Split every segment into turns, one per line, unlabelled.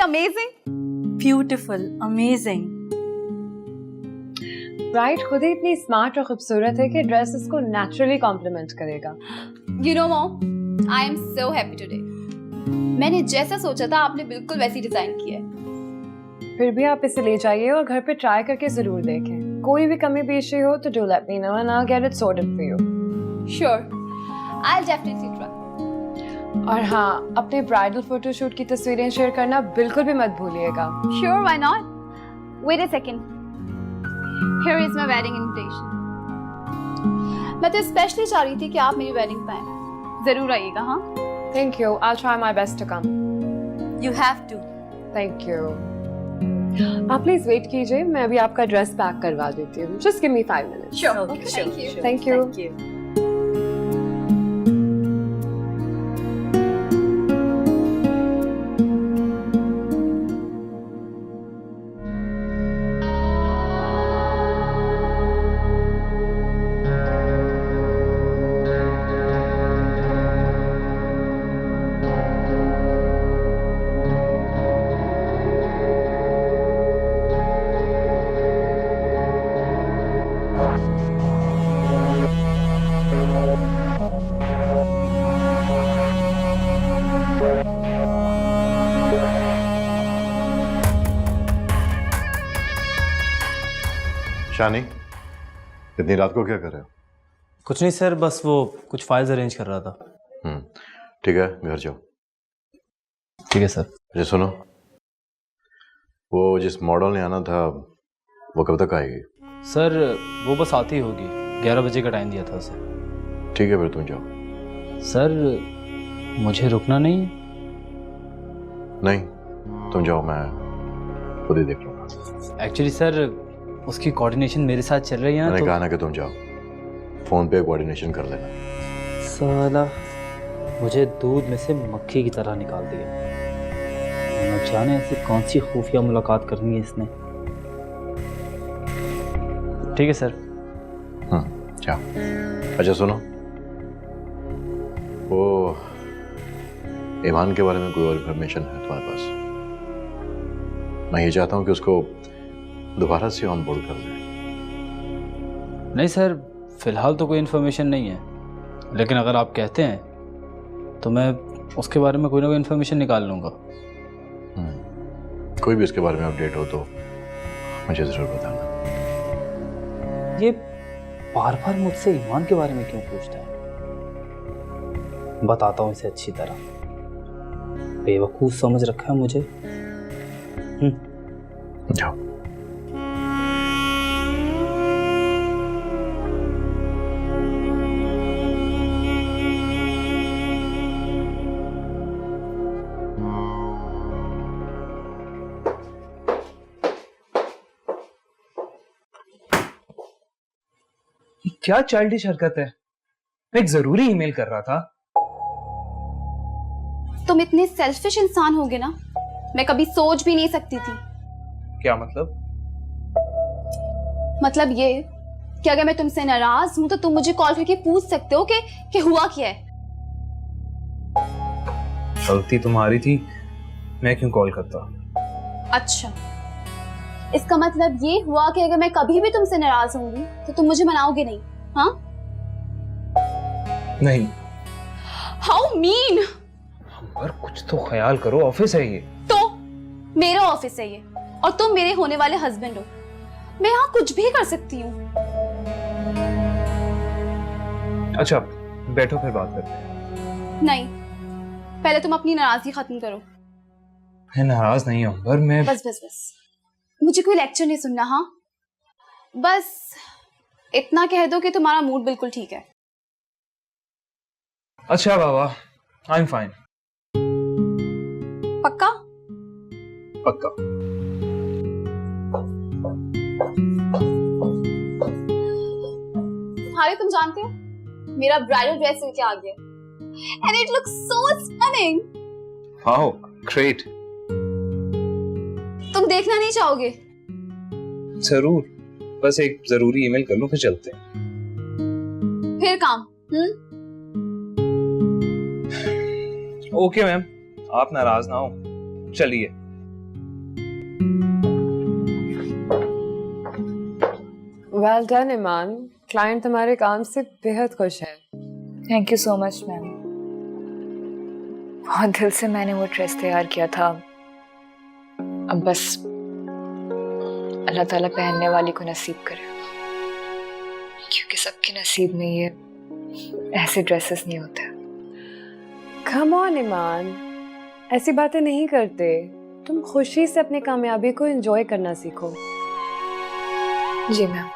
Amazing?
Beautiful, amazing.
Bride खुद ही इतनी smart और खूबसूरत है कि ड्रेस इसको नेचुरली कॉम्प्लीमेंट करेगा।
You know mom, I am so happy today. मैंने जैसा सोचा था आपने बिल्कुल वैसी डिजाइन की है।
फिर भी आप इसे ले जाइए और घर पे ट्राई करके जरूर देखें। कोई भी कमी पेशी हो तो do let me know and I will get it sorted for you.
Sure, I will definitely try.
और हाँ, अपने ब्राइडल फोटोशूट की तस्वीरें शेयर करना बिल्कुल भी मत भूलिएगा।
Sure, why not? Wait a second, here is my wedding invitation. मैं तो स्पेशली चाह रही थी कि आप मेरी वेडिंग पे आएं। जरूर आइएगा। हाँ,
thank you, I will try my best to come.
You have to.
Thank you. आप प्लीज वेट कीजिए, मैं अभी आपका ड्रेस पैक करवा देती हूँ। Just give me 5 minutes.
Sure,
Okay,
thank you.
Thank you.
Thank you.
Shani, इतनी रात को क्या कर रहे हो?
कुछ नहीं सर, बस वो कुछ फाइल्स अरेंज कर रहा था।
ठीक है, घर जाओ।
ठीक है सर।
अच्छा सुनो, वो जिस मॉडल ने आना था वो कब तक आएगी?
सर वो बस आती होगी, 11 बजे का टाइम दिया था उसे।
ठीक है, फिर तुम जाओ।
सर मुझे रुकना नहीं है?
नहीं, तुम जाओ, मैं खुद ही देख लूँगा।
एक्चुअली सर उसकी कोऑर्डिनेशन मेरे साथ चल रही है ना,
मैंने
तो
कहा ना कि तुम जाओ, फोन पे कोऑर्डिनेशन कर लेना।
साला मुझे दूध में से मक्खी की तरह निकाल दिया। न जाने ऐसी कौन सी खुफिया मुलाकात करनी है इसने। ठीक है सर।
जाओ। अच्छा सुनो, वो ईमान के बारे में कोई और इन्फॉर्मेशन है तुम्हारे पास? मैं ये चाहता हूँ कि उसको दोबारा से ऑन बोर्ड कर दें।
नहीं सर, फिलहाल तो कोई इन्फॉर्मेशन नहीं है, लेकिन अगर आप कहते हैं तो मैं उसके बारे में कोई ना कोई इन्फॉर्मेशन निकाल लूँगा।
कोई भी उसके बारे में अपडेट हो तो मुझे ज़रूर बताना।
ये बार बार मुझसे ईमान के बारे में क्यों पूछता है? बताता हूँ इसे अच्छी तरह। बेवकूफ़ समझ रखा है मुझे।
जाओ।
क्या चाइल्डिश हरकत है? मैं एक जरूरी ईमेल कर रहा था।
तुम इतने सेल्फिश इंसान होगे ना, मैं कभी सोच भी नहीं सकती थी।
क्या मतलब?
मतलब ये कि अगर मैं तुमसे नाराज हूं तो तुम मुझे कॉल करके पूछ सकते हो कि हुआ क्या है।
गलती तुम्हारी थी, मैं क्यों कॉल करता?
अच्छा, इसका मतलब ये हुआ कि अगर मैं कभी भी तुमसे नाराज होंगी तो तुम मुझे मनाओगे नहीं? हाँ?
नहीं।
How mean!
पर कुछ तो ख्याल करो, ऑफिस है ये।
तो मेरा ऑफिस है ये, और तुम मेरे होने वाले हस्बैंड हो। मैं यहाँ कुछ भी कर सकती हूँ।
अच्छा बैठो, फिर बात करते हैं।
नहीं, पहले तुम अपनी नाराजगी खत्म करो।
मैं नाराज नहीं हूँ, पर मैं
बस बस बस, मुझे कोई लेक्चर नहीं सुनना। हाँ, बस इतना कह दो कि तुम्हारा मूड बिल्कुल ठीक है।
अच्छा बाबा, आई एम फाइन।
पक्का?
पक्का।
हारे, तुम जानते हो मेरा ब्राइडल ड्रेस लेके आ गया, and it looks so stunning.
Wow, great.
तुम देखना नहीं चाहोगे?
जरूर, बस एक जरूरी ईमेल कर लो, फिर चलते हैं।
फिर काम।
ओके मैम, आप नाराज ना हो, चलिए।
वेल डन ईमान, क्लाइंट तुम्हारे काम से बेहद खुश है।
Thank you so much ma'am. बहुत दिल से मैंने वो ड्रेस तैयार किया था। अब बस अल्लाह ताला पहनने वाली को नसीब करे, क्योंकि सबके नसीब में ये ऐसे ड्रेसेस नहीं होते।
कम ऑन ईमान, ऐसी बातें नहीं करते। तुम खुशी से अपनी कामयाबी को एंजॉय करना सीखो।
जी मैम।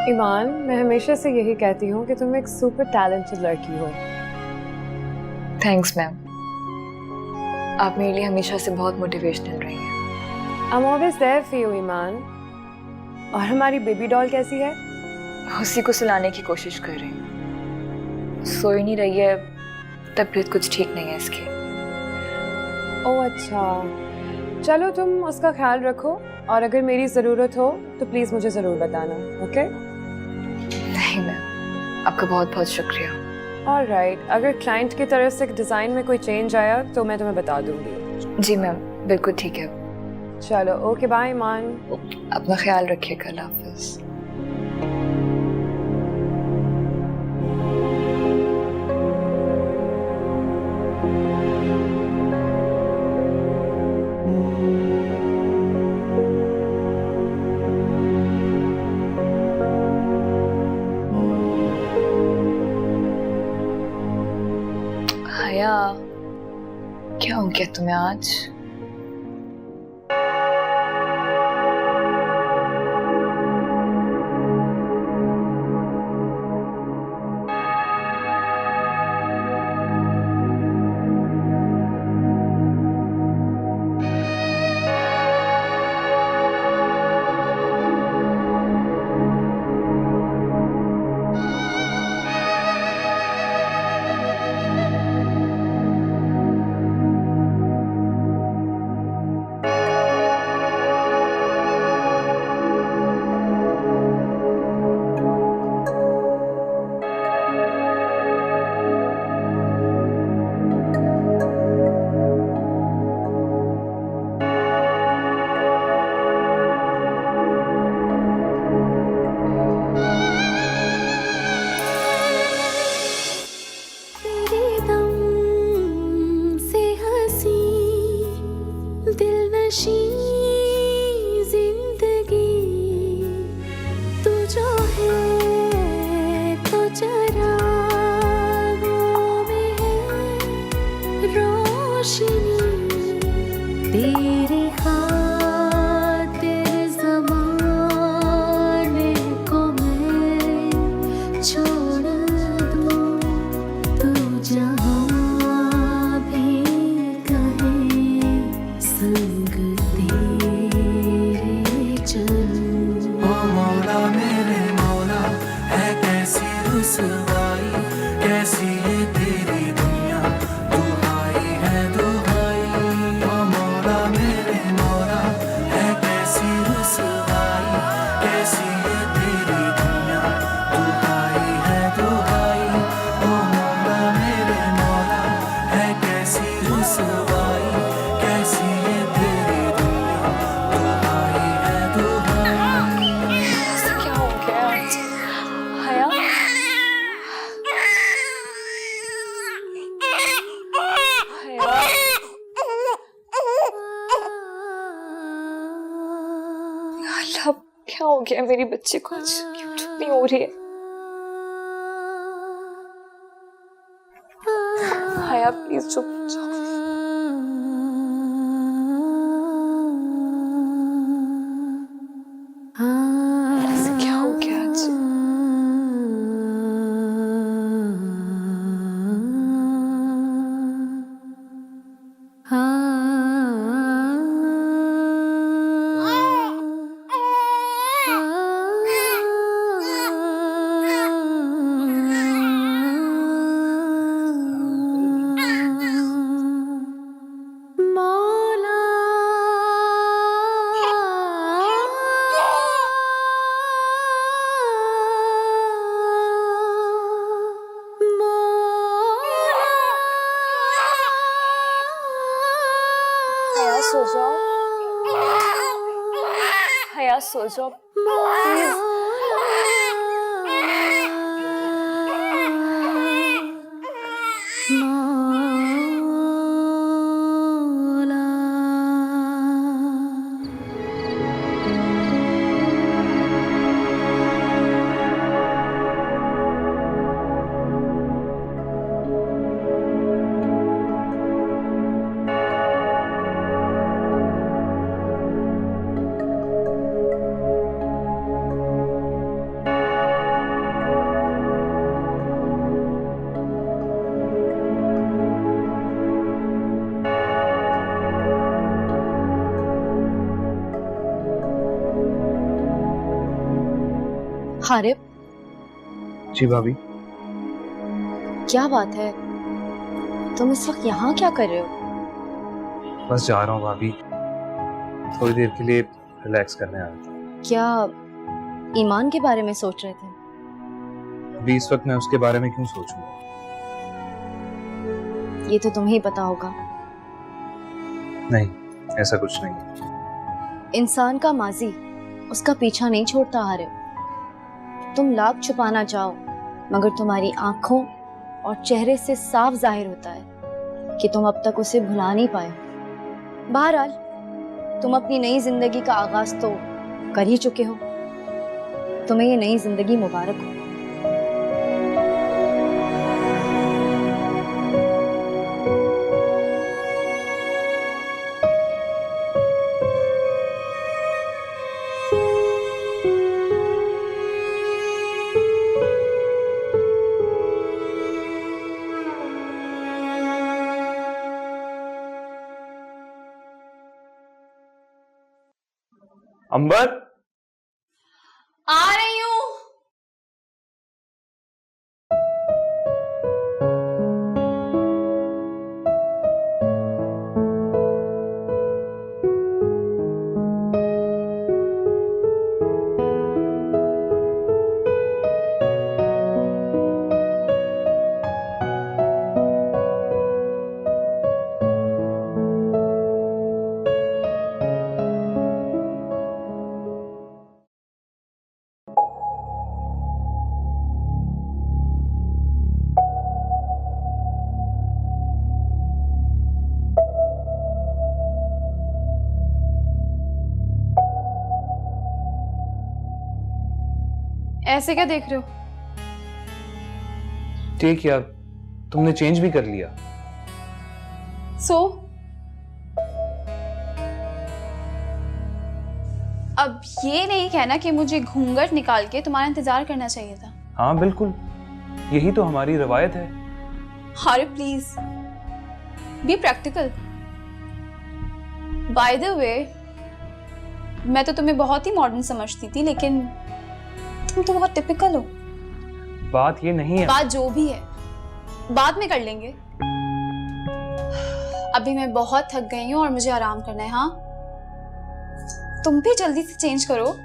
ईमान, मैं हमेशा से यही कहती हूँ कि तुम एक सुपर टैलेंटेड लड़की हो।
थैंक्स मैम, आप मेरे लिए हमेशा से बहुत मोटिवेशनल रही हैं।
I'm always there for you, ईमान। और हमारी बेबी डॉल कैसी है?
उसी को सुलाने की कोशिश कर रही हूँ। सोई नहीं रही है, तबीयत कुछ ठीक नहीं है इसकी।
ओह अच्छा, चलो तुम उसका ख्याल रखो, और अगर मेरी ज़रूरत हो तो प्लीज़ मुझे ज़रूर बताना, ओके?
नहीं मैम, आपका बहुत बहुत शुक्रिया।
ऑलराइट, अगर क्लाइंट की तरफ से डिज़ाइन में कोई चेंज आया तो मैं तुम्हें बता दूंगी।
जी मैम, बिल्कुल ठीक है।
चलो ओके, बाय ईमान।
अपना ख्याल रखिएगा, अल्लाह हाफिज़। हया, क्या हो गया तुम्हें आज?
तेरे खातिर ज़माने को मैं छोड़ दूँ, तू जहाँ भी कहे संग तेरे चलूँ।
ओ मौला मेरे मौला, है कैसी रुसवाई, कैसी है तेरी दुनिया, दुहाई है दुहाई। ओ मौला मेरे मौला, है कैसी रुसवाई, कैसी है तेरी दुनिया, दुहाई है दुहाई। ओ मौला मेरे मौला, है कैसी रुसवाई, कैसी है तेरी दुनिया, दुहाई है दुहाई।
क्या हो गया आज? हया, अल्लाह, क्या हो गया मेरी बच्चे को? आज क्यों चुप नहीं हो रही है? हया प्लीज चुप हो जाओ। ऐसे क्या हो गया आज? हया सो जाओ प्लीज।
हारिब,
जी भाभी।
क्या बात है? तुम इस वक्त यहाँ क्या कर रहे हो?
बस जा रहा हूँ भाभी, थोड़ी देर के लिए रिलैक्स करने आया था।
क्या ईमान के बारे में सोच रहे थे?
अभी इस वक्त मैं उसके बारे में क्यों सोचूंगा?
ये तो तुम्हें ही पता होगा।
नहीं, ऐसा कुछ नहीं।
इंसान का माजी उसका पीछा नहीं छोड़ता हारिब। तुम लाख छुपाना चाहो मगर तुम्हारी आंखों और चेहरे से साफ जाहिर होता है कि तुम अब तक उसे भुला नहीं पाए। बहरहाल तुम अपनी नई जिंदगी का आगाज तो कर ही चुके हो। तुम्हें ये नई जिंदगी मुबारक हो।
अंबर,
आ रही हूँ। ऐसे क्या देख रहे हो?
ठीक यार, तुमने चेंज भी कर लिया।
अब ये नहीं कहना कि मुझे घूंघट निकाल के तुम्हारा इंतजार करना चाहिए था।
हाँ बिल्कुल, यही तो हमारी रवायत है।
Harib please be practical. By the way, मैं तो तुम्हें बहुत ही मॉडर्न समझती थी, लेकिन तुम तो बहुत टिपिकल हो।
बात ये नहीं है।
बात जो भी है बाद में कर लेंगे। अभी मैं बहुत थक गई हूँ और मुझे आराम करना है। हाँ, तुम भी जल्दी से चेंज करो।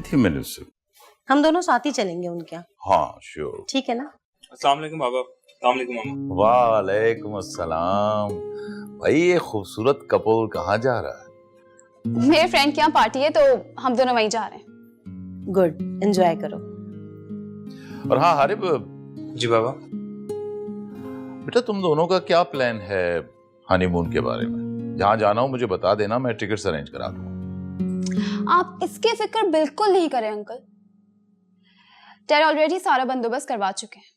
थी मैंने उससे।
हम दोनों साथ ही चलेंगे उनके यहाँ,
हाँ श्योर।
ठीक है ना?
अस्सलाम वालेकुम बाबा। अस्सलाम वालेकुम मामा।
वालेकुम अस्सलाम। भाई ये खूबसूरत कपल कहाँ जा रहा है?
मेरे फ्रेंड के यहाँ पार्टी है तो हम दोनों वहीं जा रहे हैं।
गुड, एंजॉय करो।
और हाँ हारिब।
जी बाबा।
बेटा तुम दोनों का क्या प्लान है हनीमून के बारे में? जहाँ जाना हो मुझे बता देना, मैं टिकट्स अरेंज करा दूंगा।
आप इसकी फिक्र बिल्कुल नहीं करें अंकल, डैड ऑलरेडी सारा बंदोबस्त करवा चुके हैं।